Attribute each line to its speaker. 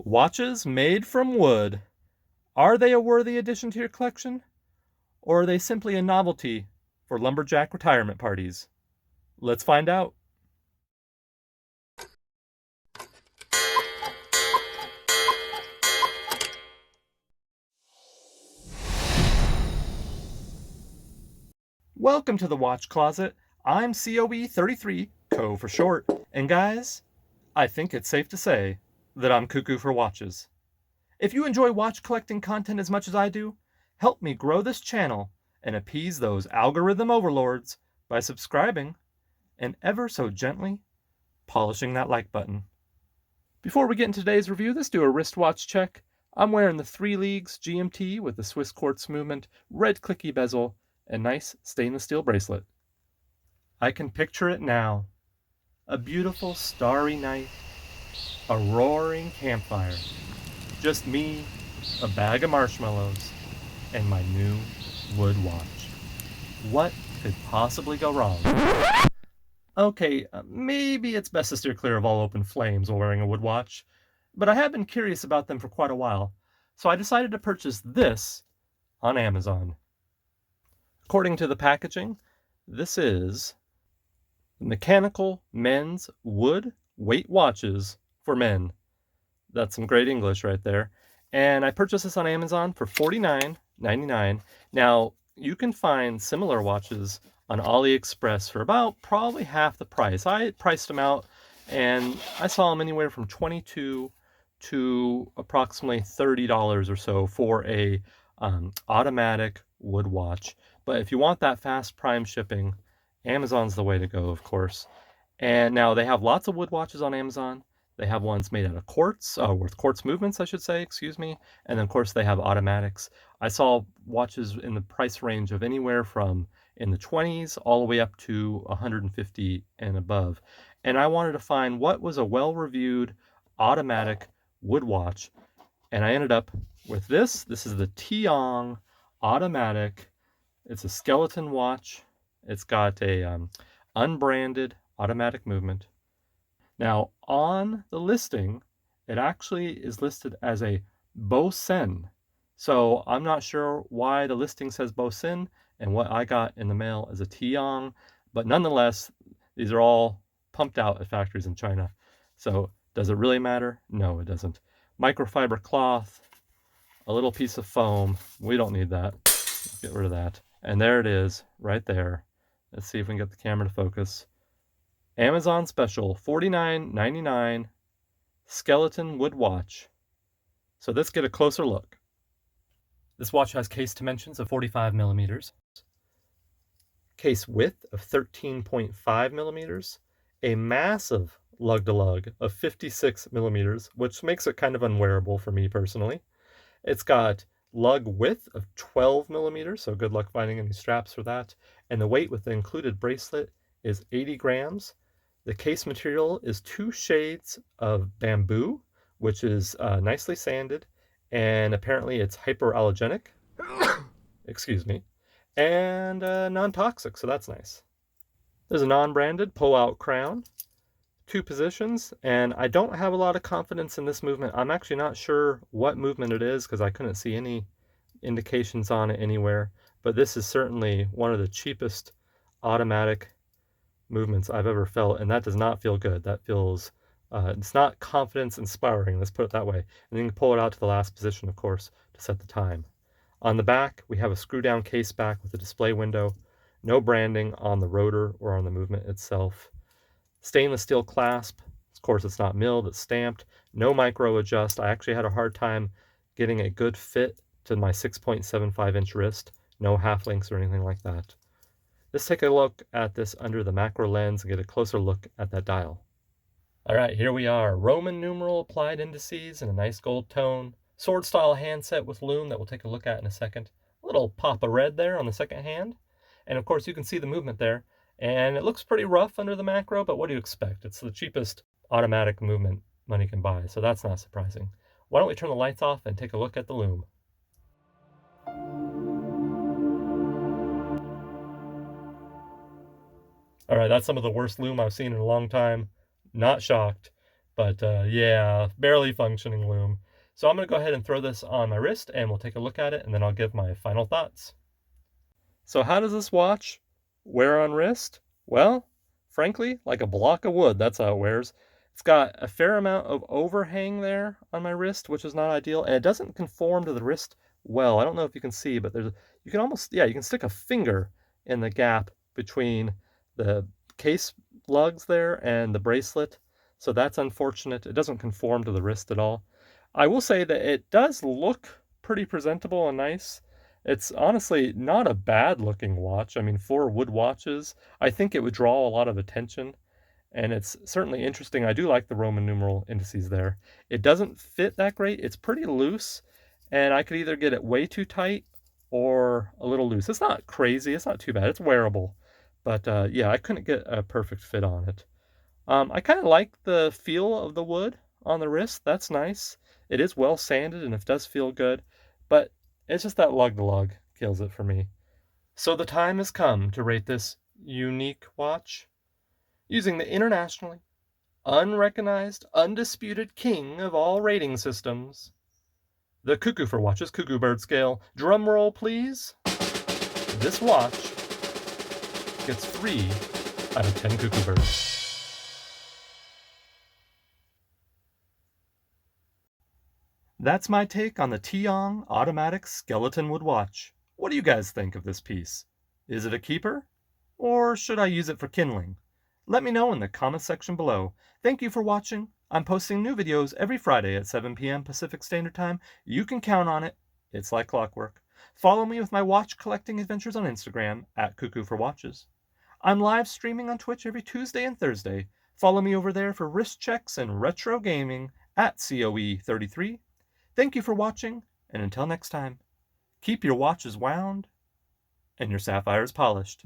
Speaker 1: Watches made from wood. Are they a worthy addition to your collection? Or are they simply a novelty for lumberjack retirement parties? Let's find out. Welcome to the Watch Closet. I'm COE33, Co for short. And guys, I think it's safe to say that I'm cuckoo for watches. If you enjoy watch collecting content as much as I do, help me grow this channel and appease those algorithm overlords by subscribing and ever so gently polishing that like button. Before we get into today's review, let's do a wristwatch check. I'm wearing the 3 Leagues GMT with the Swiss quartz movement, red clicky bezel, and nice stainless steel bracelet. I can picture it now. A beautiful starry night, a roaring campfire, just me, a bag of marshmallows, and my new wood watch. What could possibly go wrong? Okay, maybe it's best to steer clear of all open flames while wearing a wood watch, but I have been curious about them for quite a while, so I decided to purchase this on Amazon. According to the packaging, this is mechanical men's wood weight watches for men. That's some great English right there. And I purchased this on Amazon for $49.99. Now, you can find similar watches on AliExpress for about probably half the price. I priced them out and I saw them anywhere from $22 to approximately $30 or so for a automatic wood watch. But if you want that fast prime shipping, Amazon's the way to go, of course. And now they have lots of wood watches on Amazon. They have ones made out of quartz, with quartz movements, I should say, excuse me. And then, of course, they have automatics. I saw watches in the price range of anywhere from in the 20s all the way up to 150 and above. And I wanted to find what was a well-reviewed automatic wood watch. And I ended up with this. This is the Tiong automatic. It's a skeleton watch. It's got a unbranded automatic movement. Now, on the listing, it actually is listed as a Bosen. So I'm not sure why the listing says Bosen and what I got in the mail is a Tiong, but nonetheless, these are all pumped out at factories in China. So does it really matter? No, it doesn't. Microfiber cloth, a little piece of foam. We don't need that. Let's get rid of that. And there it is, right there. Let's see if we can get the camera to focus. Amazon special, $49.99 skeleton wood watch. So let's get a closer look. This watch has case dimensions of 45 millimeters, case width of 13.5 millimeters, a massive lug-to-lug of 56 millimeters, which makes it kind of unwearable for me personally. It's got lug width of 12 millimeters, so good luck finding any straps for that. And the weight with the included bracelet is 80 grams. The case material is 2 shades of bamboo, which is nicely sanded, and apparently it's hypoallergenic, excuse me, and non-toxic, so that's nice. There's a non-branded pull-out crown, 2 positions, and I don't have a lot of confidence in this movement. I'm actually not sure what movement it is because I couldn't see any indications on it anywhere, but this is certainly one of the cheapest automatic movements I've ever felt, and that does not feel good. That feels, it's not confidence inspiring, let's put it that way. And then you can pull it out to the last position, of course, to set the time. On the back, we have a screw down case back with a display window, no branding on the rotor or on the movement itself. Stainless steel clasp, of course it's not milled, it's stamped, no micro adjust. I actually had a hard time getting a good fit to my 6.75 inch wrist, no half links or anything like that. Let's take a look at this under the macro lens and get a closer look at that dial. All right, here we are. Roman numeral applied indices in a nice gold tone. Sword style handset with lume that we'll take a look at in a second. A little pop of red there on the second hand. And of course you can see the movement there. And it looks pretty rough under the macro, but what do you expect? It's the cheapest automatic movement money can buy, so that's not surprising. Why don't we turn the lights off and take a look at the lume. All right, that's some of the worst lume I've seen in a long time. Not shocked. But yeah, barely functioning Lume. So I'm going to go ahead and throw this on my wrist and we'll take a look at it and then I'll give my final thoughts. So how does this watch wear on wrist? Well, frankly, like a block of wood, that's how it wears. It's got a fair amount of overhang there on my wrist, which is not ideal, and it doesn't conform to the wrist well. I don't know if you can see, but you can almost, yeah, you can stick a finger in the gap between the case lugs there and the bracelet. So that's unfortunate. It doesn't conform to the wrist at all. I will say that it does look pretty presentable and nice. It's honestly not a bad looking watch. I mean, for wood watches, I think it would draw a lot of attention, and it's certainly interesting. I do like the Roman numeral indices there. It doesn't fit that great. It's pretty loose, and I could either get it way too tight or a little loose. It's not crazy. It's not too bad. It's wearable. But yeah, I couldn't get a perfect fit on it. I kind of like the feel of the wood on the wrist. That's nice. It is well sanded and it does feel good, but it's just that lug to lug kills it for me. So the time has come to rate this unique watch using the internationally unrecognized, undisputed king of all rating systems, the Cuckoo for Watches Cuckoo Bird Scale. Drum roll, please. This watch gets 3 out of 10 cuckoo birds. That's my take on the Tiong Automatic Skeleton Wood Watch. What do you guys think of this piece? Is it a keeper? Or should I use it for kindling? Let me know in the comment section below. Thank you for watching. I'm posting new videos every Friday at 7 p.m. Pacific Standard Time. You can count on it. It's like clockwork. Follow me with my watch collecting adventures on Instagram at Cuckoo for Watches. I'm live streaming on Twitch every Tuesday and Thursday. Follow me over there for wrist checks and retro gaming at COE33. Thank you for watching, and until next time, keep your watches wound and your sapphires polished.